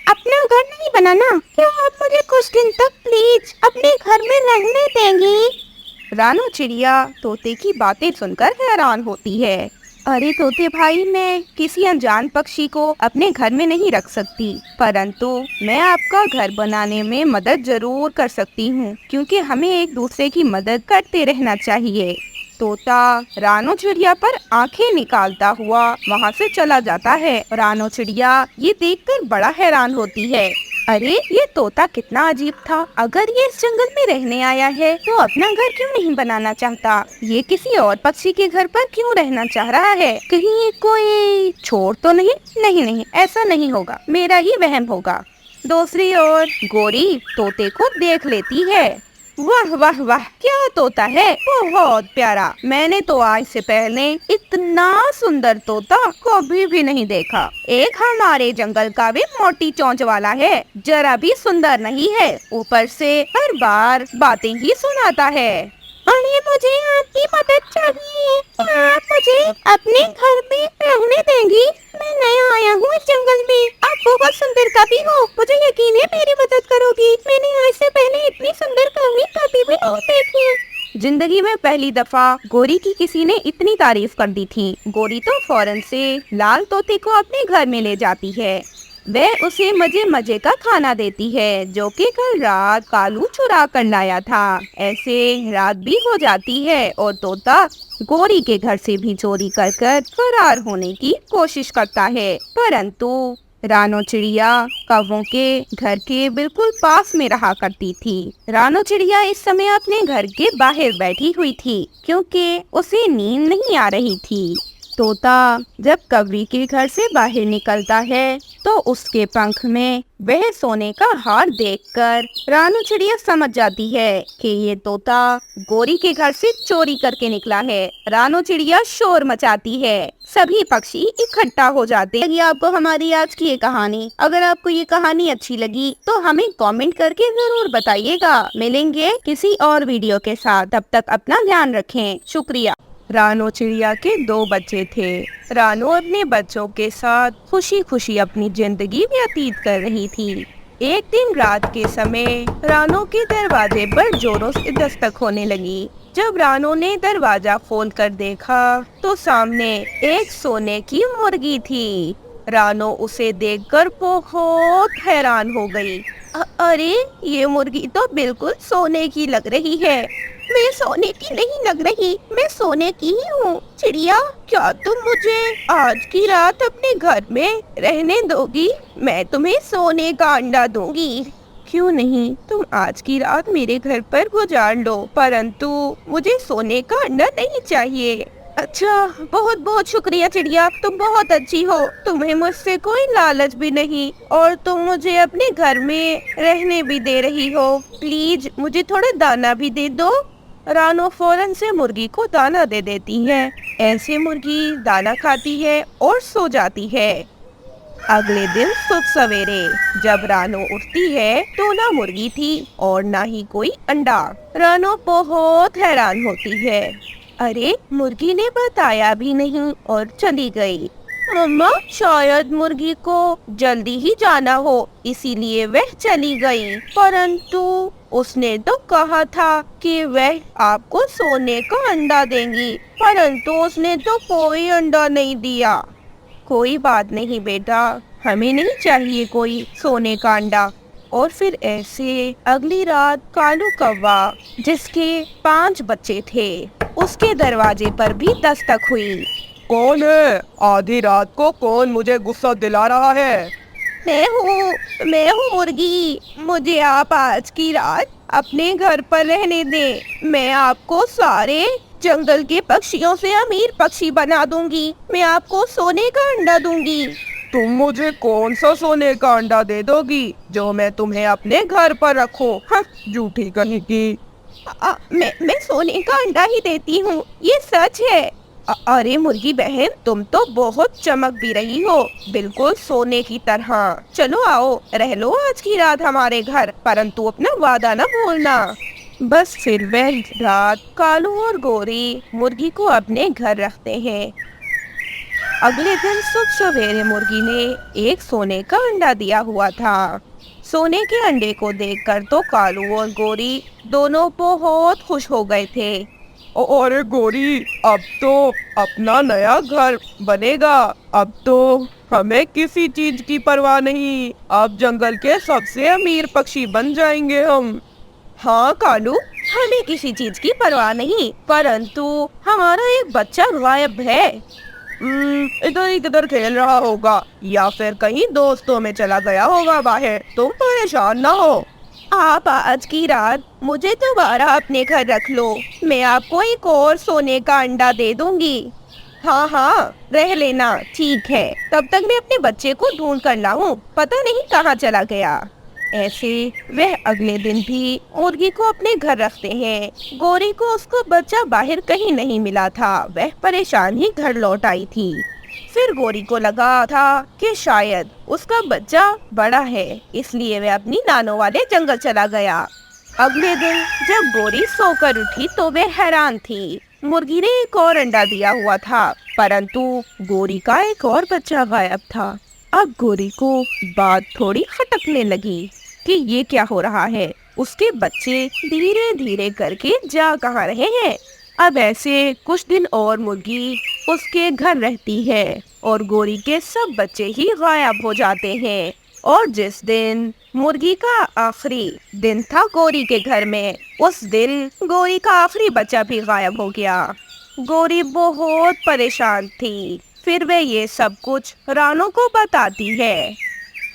अपना घर नहीं बनाना। क्या आप मुझे कुछ दिन तक प्लीज अपने घर में रहने देंगी? रानो चिड़िया तोते की बातें सुनकर हैरान होती है। अरे तोते भाई, मैं किसी अनजान पक्षी को अपने घर में नहीं रख सकती, परंतु मैं आपका घर बनाने में मदद जरूर कर सकती हूँ, क्योंकि हमें एक दूसरे की मदद करते रहना चाहिए। तोता रानो चिड़िया पर आंखें निकालता हुआ वहाँ से चला जाता है। रानो चिड़िया ये देखकर बड़ा हैरान होती है। अरे ये तोता कितना अजीब था। अगर ये इस जंगल में रहने आया है तो अपना घर क्यों नहीं बनाना चाहता? ये किसी और पक्षी के घर पर क्यों रहना चाह रहा है? कहीं ये कोई चोर तो नहीं? नहीं नहीं, ऐसा नहीं होगा, मेरा ही वहम होगा। दूसरी ओर गोरी तोते को देख लेती है। वाह वाह वाह, क्या तोता है, बहुत प्यारा। मैंने तो आज से पहले इतना सुंदर तोता कभी भी नहीं देखा। एक हमारे जंगल का भी मोटी चोंच वाला है, जरा भी सुंदर नहीं है, ऊपर से हर बार बातें ही सुनाता है। अरे मुझे आपकी मदद चाहिए, आप मुझे अपने घर में रहने देंगी? मैं नया आया हूँ इस जंगल में, आप बहुत सुंदर कवि हो, मुझे यकीन है मेरी मदद करोगी। मैंने आज से पहले इतनी सुंदर कवि कभी भी नहीं देखी। जिंदगी में पहली दफा गोरी की किसी ने इतनी तारीफ कर दी थी। गोरी तो फौरन से लाल तोते को अपने घर में ले जाती है। वह उसे मजे मजे का खाना देती है, जो कि कल रात कालू चुरा कर लाया था। ऐसे रात भी हो जाती है और तोता गोरी के घर से भी चोरी कर कर फरार होने की कोशिश करता है, परंतु रानो चिड़िया कौवों के घर के बिल्कुल पास में रहा करती थी। रानो चिड़िया इस समय अपने घर के बाहर बैठी हुई थी, क्योंकि उसे नींद नहीं आ रही थी। तोता जब कौवी के घर से बाहर निकलता है तो उसके पंख में वह सोने का हार देखकर रानू चिड़िया समझ जाती है कि ये तोता गोरी के घर से चोरी करके निकला है। रानू चिड़िया शोर मचाती है, सभी पक्षी इकट्ठा हो जाते हैं। ये आपको हमारी आज की ये कहानी, अगर आपको ये कहानी अच्छी लगी तो हमें कमेंट करके जरूर बताइएगा। मिलेंगे किसी और वीडियो के साथ, तब तक अपना ध्यान रखें। शुक्रिया। रानू चिड़िया के 2 बच्चे थे। रानू अपने बच्चों के साथ खुशी खुशी अपनी जिंदगी व्यतीत कर रही थी। एक दिन रात के समय रानू के दरवाजे पर जोरों से दस्तक होने लगी। जब रानू ने दरवाजा खोलकर देखा तो सामने एक सोने की मुर्गी थी। रानू उसे देखकर बहुत हैरान हो गई। अरे ये मुर्गी तो बिल्कुल सोने की लग रही है। मैं सोने की नहीं लग रही, मैं सोने की ही हूँ। चिड़िया, क्या तुम मुझे आज की रात अपने घर में रहने दोगी? मैं तुम्हें सोने का अंडा दूंगी। क्यों नहीं, तुम आज की रात मेरे घर पर गुजार लो, परंतु मुझे सोने का अंडा नहीं चाहिए। अच्छा, बहुत बहुत शुक्रिया चिड़िया, तुम बहुत अच्छी हो। तुम्हें मुझसे कोई लालच भी नहीं और तुम मुझे अपने घर में रहने भी दे रही हो। प्लीज मुझे थोड़ा दाना भी दे दो। रानू फौरन से मुर्गी को दाना दे देती है। ऐसे मुर्गी दाना खाती है और सो जाती है। अगले दिन सुबह सवेरे जब रानू उठती है तो ना मुर्गी थी और ना ही कोई अंडा। रानू बहुत हैरान होती है। अरे, मुर्गी ने बताया भी नहीं और चली गई। मम्मा, शायद मुर्गी को जल्दी ही जाना हो इसीलिए वह चली गई, परंतु उसने तो कहा था कि वह आपको सोने का अंडा देंगी, परंतु उसने तो कोई अंडा नहीं दिया। कोई बात नहीं बेटा, हमें नहीं चाहिए कोई सोने का अंडा। और फिर ऐसे अगली रात कालू कौवा, जिसके 5 बच्चे थे, उसके दरवाजे पर भी दस्तक हुई। कौन है? आधी रात को कौन मुझे गुस्सा दिला रहा है? मैं हूँ मुर्गी। मुझे आप आज की रात अपने घर पर रहने दें। मैं आपको सारे जंगल के पक्षियों से अमीर पक्षी बना दूंगी। मैं आपको सोने का अंडा दूंगी। तुम मुझे कौन सा सोने का अंडा दे दोगी जो मैं तुम्हें अपने घर पर रखूं? हाँ, झूठी कहेगी। मैं सोने का अंडा ही देती हूँ, ये सच है। अरे मुर्गी बहन, तुम तो बहुत चमक भी रही हो, बिल्कुल सोने की तरह। चलो आओ, रह लो आज की रात हमारे घर, परंतु अपना वादा न भूलना। बस फिर वह रात कालू और गोरी मुर्गी को अपने घर रखते हैं। अगले दिन सुबह सवेरे मुर्गी ने एक सोने का अंडा दिया हुआ था। सोने के अंडे को देखकर तो कालू और गोरी दोनों बहुत खुश हो गए थे। अरे गोरी, अब तो अपना नया घर बनेगा। अब तो हमें किसी चीज की परवाह नहीं। अब जंगल के सबसे अमीर पक्षी बन जाएंगे हम। हाँ कालू, हमें किसी चीज की परवाह नहीं, परंतु हमारा एक बच्चा गायब है। इधर ही किधर खेल रहा होगा या फिर कहीं दोस्तों में चला गया होगा बाहर। तुम परेशान ना हो। आप आज की रात मुझे दोबारा अपने घर रख लो। मैं आपको एक और सोने का अंडा दे दूंगी। हाँ, रह लेना, ठीक है। तब तक मैं अपने बच्चे को ढूंढ कर लाऊं, पता नहीं कहाँ चला गया। ऐसे वह अगले दिन भी मुर्गी को अपने घर रखते हैं। गोरी को उसका बच्चा बाहर कहीं नहीं मिला था। वह परेशान ही घर लौट आई थी। फिर गोरी को लगा था कि शायद उसका बच्चा बड़ा है, इसलिए वह अपनी नानों वाले जंगल चला गया। अगले दिन जब गोरी सोकर उठी तो वह हैरान थी। मुर्गी ने एक और अंडा दिया हुआ था, परंतु गोरी का एक और बच्चा गायब था। अब गोरी को बात थोड़ी खटकने लगी कि ये क्या हो रहा है। उसके बच्चे धीरे धीरे करके जा कहाँ रहे हैं। अब ऐसे कुछ दिन और मुर्गी उसके घर रहती है और गोरी के सब बच्चे ही गायब हो जाते हैं। और जिस दिन मुर्गी का आखिरी दिन था गोरी के घर में, उस दिन गोरी का आखिरी बच्चा भी गायब हो गया। गोरी बहुत परेशान थी। फिर वह ये सब कुछ रानू को बताती है।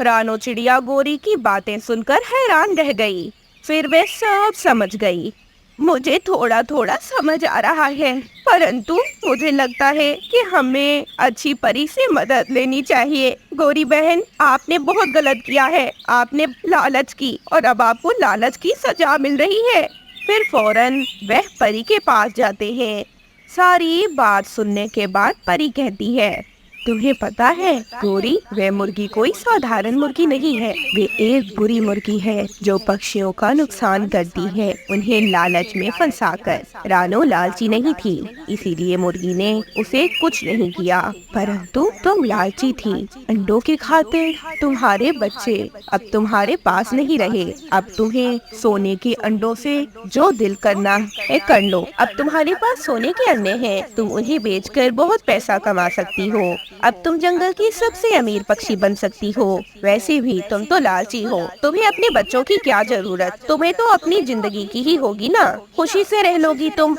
रानू चिड़िया गोरी की बातें सुनकर हैरान रह गई। फिर वह सब समझ गई। मुझे थोड़ा थोड़ा समझ आ रहा है, परंतु मुझे लगता है कि हमें अच्छी परी से मदद लेनी चाहिए। गौरी बहन, आपने बहुत गलत किया है। आपने लालच की और अब आपको लालच की सजा मिल रही है। फिर फौरन वह परी के पास जाते हैं। सारी बात सुनने के बाद परी कहती है, तुम्हें पता है गौरी, वह मुर्गी कोई साधारण मुर्गी नहीं है। वे एक बुरी मुर्गी है जो पक्षियों का नुकसान करती है, उन्हें लालच में फंसाकर। रानो लालची नहीं थी, इसीलिए मुर्गी ने उसे कुछ नहीं किया, परंतु तुम लालची थी। अंडों की खातिर तुम्हारे बच्चे अब तुम्हारे पास नहीं रहे। अब तुम्हें सोने के अंडों से जो दिल करना है कर लो। अब तुम्हारे पास सोने के अंडे हैं, तुम उन्हें बेचकर बहुत पैसा कमा सकती हो। अब तुम जंगल की सबसे अमीर पक्षी बन सकती हो। वैसे भी तुम तो लालची हो, तुम्हें अपने बच्चों की क्या जरूरत? तुम्हें तो अपनी जिंदगी की ही होगी ना, खुशी से रह लोगी तुम।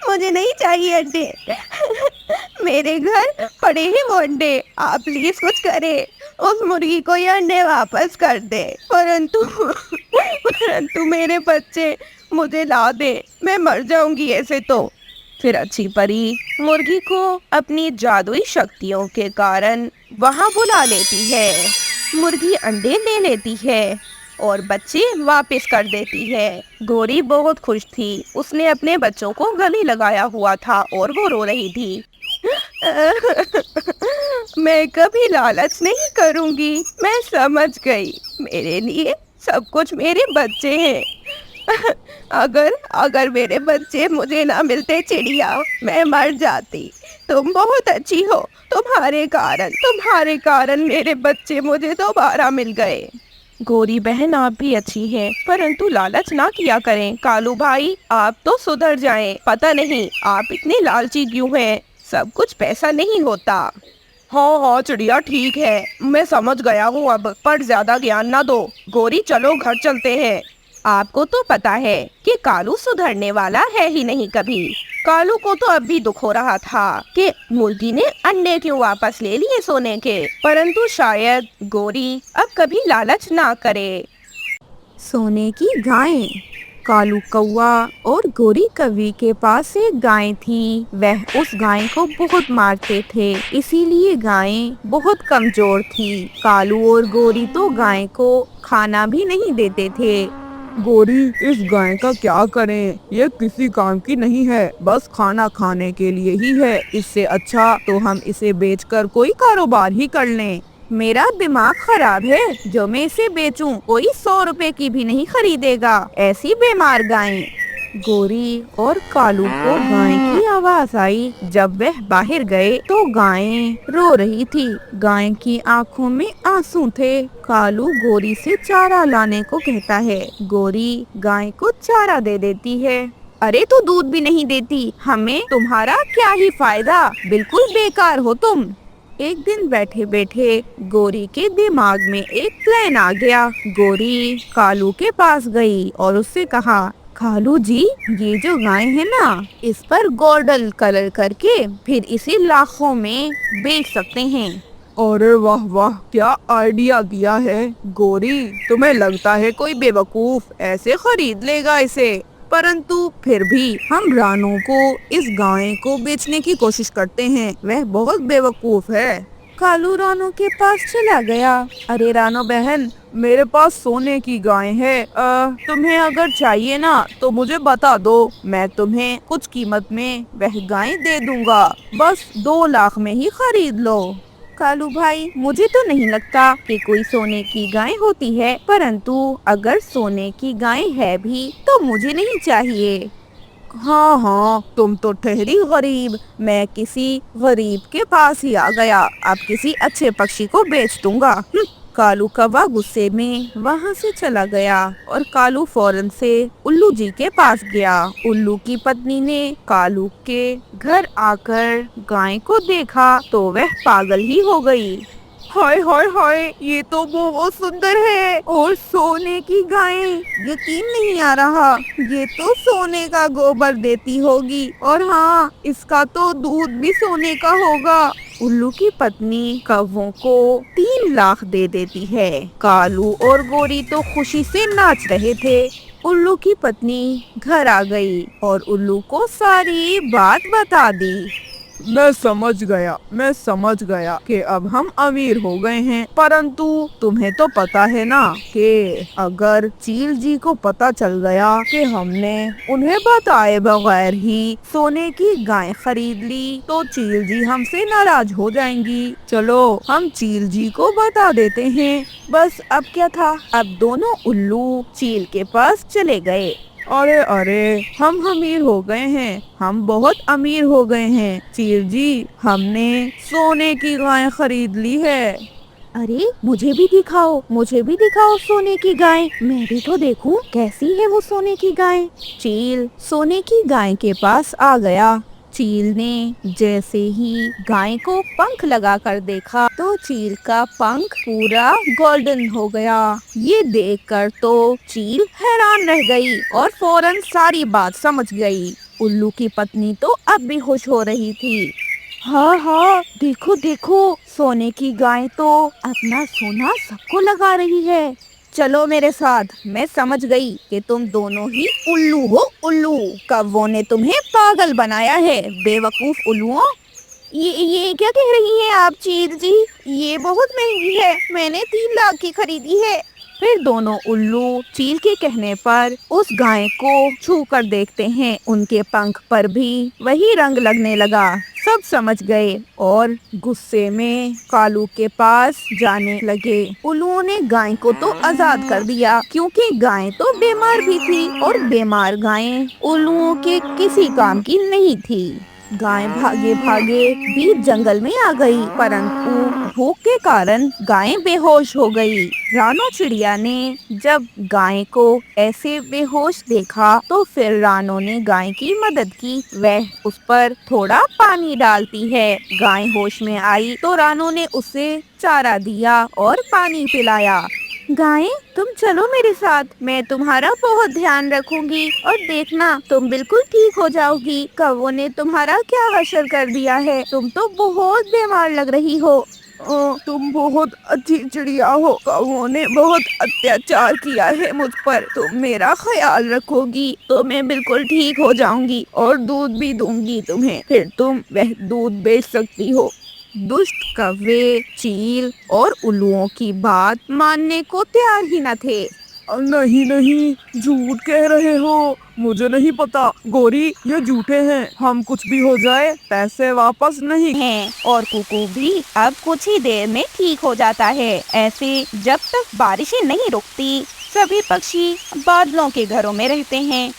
मुझे नहीं चाहिए अंडे। मेरे घर पड़े हैं वो अंडे। आप प्लीज कुछ करें, उस मुर्गी को ये अंडे वापस कर दे। परंतु मेरे बच्चे मुझे ला दे, मैं मर जाऊंगी ऐसे तो। फिर अच्छी परी मुर्गी को अपनी जादुई शक्तियों के कारण वहाँ बुला लेती है। मुर्गी अंडे ले लेती है और बच्चे वापस कर देती है। गौरी बहुत खुश थी। उसने अपने बच्चों को गले लगाया हुआ था और वो रो रही थी। मैं कभी लालच नहीं करूंगी, मैं समझ गई। मेरे लिए सब कुछ मेरे बच्चे हैं। अगर मेरे बच्चे मुझे ना मिलते चिड़िया, मैं मर जाती। तुम बहुत अच्छी हो, तुम्हारे कारण मेरे बच्चे मुझे दोबारा मिल गए। गौरी बहन, आप भी अच्छी हैं, परंतु लालच ना किया करें। कालू भाई, आप तो सुधर जाएं। पता नहीं आप इतने लालची क्यों हैं। सब कुछ पैसा नहीं होता। हाँ चिड़िया, ठीक है, मैं समझ गया हूँ अब, पर ज्यादा ज्ञान ना दो। गौरी, चलो घर चलते हैं। आपको तो पता है कि कालू सुधरने वाला है ही नहीं कभी। कालू को तो अब भी दुख हो रहा था कि मुर्गी ने अंडे क्यों वापस ले लिए सोने के, परंतु शायद गौरी अब कभी लालच ना करे। सोने की गाय। कालू कौवा और गौरी कौवी के पास एक गाय थी। वह उस गाय को बहुत मारते थे, इसीलिए गाय बहुत कमजोर थी। कालू और गौरी तो गाय को खाना भी नहीं देते थे। गौरी, इस गाय का क्या करें? ये किसी काम की नहीं है, बस खाना खाने के लिए ही है। इससे अच्छा तो हम इसे बेचकर कोई कारोबार ही कर लें। मेरा दिमाग खराब है जो मैं इसे बेचूं, कोई 100 रुपए की भी नहीं खरीदेगा, ऐसी बेमार गाय। गौरी और कालू को गाय की आवाज आई। जब वह बाहर गए तो गाय रो रही थी। गाय की आंखों में आंसू थे। कालू गौरी से चारा लाने को कहता है। गौरी गाय को चारा दे देती है। अरे तू दूध भी नहीं देती, हमें तुम्हारा क्या ही फायदा, बिल्कुल बेकार हो तुम। एक दिन बैठे बैठे गौरी के दिमाग में एक प्लान आ गया। गौरी कालू के पास गई और उससे कहा, कालू जी, ये जो गाय है ना, इस पर गोल्डन कलर करके फिर इसे लाखों में बेच सकते हैं। अरे वाह वाह, क्या आइडिया दिया है गौरी। तुम्हें लगता है कोई बेवकूफ ऐसे खरीद लेगा इसे, परंतु फिर भी हम रानू को इस गाय को बेचने की कोशिश करते हैं। वह बहुत बेवकूफ है। कालू रानू के पास चला गया। अरे रानू बहन, मेरे पास सोने की गाय है। तुम्हें अगर चाहिए ना तो मुझे बता दो, मैं तुम्हें कुछ कीमत में वह गाय दे दूंगा। बस 2 लाख में ही खरीद लो। कालू भाई, मुझे तो नहीं लगता कि कोई सोने की गाय होती है, परंतु अगर सोने की गाय है भी तो मुझे नहीं चाहिए। हाँ हाँ, तुम तो ठहरी गरीब। मैं किसी गरीब के पास ही आ गया, अब किसी अच्छे पक्षी को बेच दूंगा। कालू कौवा गुस्से में वहाँ से चला गया और कालू फौरन से उल्लू जी के पास गया। उल्लू की पत्नी ने कालू के घर आकर गाय को देखा तो वह पागल ही हो गई। हाय हाय हाय, ये तो बहुत सुंदर है और सोने की गाय। यकीन नहीं आ रहा, ये तो सोने का गोबर देती होगी और हाँ, इसका तो दूध भी सोने का होगा। उल्लू की पत्नी कौवों को 3 लाख दे देती है। कालू और गौरी तो खुशी से नाच रहे थे। उल्लू की पत्नी घर आ गई और उल्लू को सारी बात बता दी। मैं समझ गया कि अब हम अमीर हो गए हैं, परंतु तुम्हें तो पता है ना कि अगर चील जी को पता चल गया कि हमने उन्हें बताए बगैर ही सोने की गाय खरीद ली तो चील जी हमसे नाराज हो जाएंगी। चलो हम चील जी को बता देते हैं। बस अब क्या था, अब दोनों उल्लू चील के पास चले गए। अरे हम अमीर हो गए हैं, हम बहुत अमीर हो गए हैं चील जी, हमने सोने की गाय खरीद ली है। अरे मुझे भी दिखाओ सोने की गाय, मैं भी तो देखूं कैसी है वो सोने की गाय। चील सोने की गाय के पास आ गया। चील ने जैसे ही गाय को पंख लगाकर देखा तो चील का पंख पूरा गोल्डन हो गया। ये देखकर तो चील हैरान रह गई और फौरन सारी बात समझ गई। उल्लू की पत्नी तो अब भी खुश हो रही थी। हाँ, देखो सोने की गाय तो अपना सोना सबको लगा रही है। चलो मेरे साथ, मैं समझ गई कि तुम दोनों ही उल्लू हो। उल्लू कौवों ने तुम्हें पागल बनाया है, बेवकूफ उल्लुओं। ये क्या कह रही हैं आप चील जी? ये बहुत महंगी है, मैंने 3 लाख की खरीदी है। फिर दोनों उल्लू चील के कहने पर उस गाय को छू कर देखते हैं। उनके पंख पर भी वही रंग लगने लगा। सब समझ गए और गुस्से में कालू के पास जाने लगे। उल्लुओं ने गाय को तो आजाद कर दिया क्योंकि गाय तो बीमार भी थी और बीमार गायें उल्लुओं के किसी काम की नहीं थी। गाय भागे बीच जंगल में आ गई, परंतु भूख के कारण गाय बेहोश हो गई। रानो चिड़िया ने जब गाय को ऐसे बेहोश देखा तो फिर रानो ने गाय की मदद की। वह उस पर थोड़ा पानी डालती है। गाय होश में आई तो रानो ने उसे चारा दिया और पानी पिलाया। गाय तुम चलो मेरे साथ, मैं तुम्हारा बहुत ध्यान रखूंगी और देखना तुम बिल्कुल ठीक हो जाओगी। कौवों ने तुम्हारा क्या हशर कर दिया है, तुम तो बहुत बीमार लग रही हो। तुम बहुत अच्छी चिड़िया हो, कौवों ने बहुत अत्याचार किया है मुझ पर, तुम मेरा ख्याल रखोगी तो मैं बिल्कुल ठीक हो जाऊंगी और दूध भी दूंगी तुम्हें, फिर तुम वह दूध बेच सकती हो। दुष्ट कौवे चील और उल्लुओं की बात मानने को तैयार ही न थे। नहीं, झूठ कह रहे हो, मुझे नहीं पता गोरी, ये झूठे हैं, हम कुछ भी हो जाए पैसे वापस नहीं हैं। और कुकू भी अब कुछ ही देर में ठीक हो जाता है। ऐसे जब तक बारिशें नहीं रुकती सभी पक्षी बादलों के घरों में रहते हैं।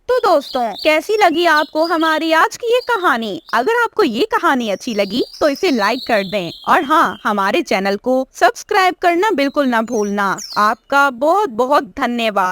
तो दोस्तों, कैसी लगी आपको हमारी आज की ये कहानी? अगर आपको ये कहानी अच्छी लगी तो इसे लाइक कर दें और हाँ, हमारे चैनल को सब्सक्राइब करना बिल्कुल ना भूलना। आपका बहुत बहुत धन्यवाद।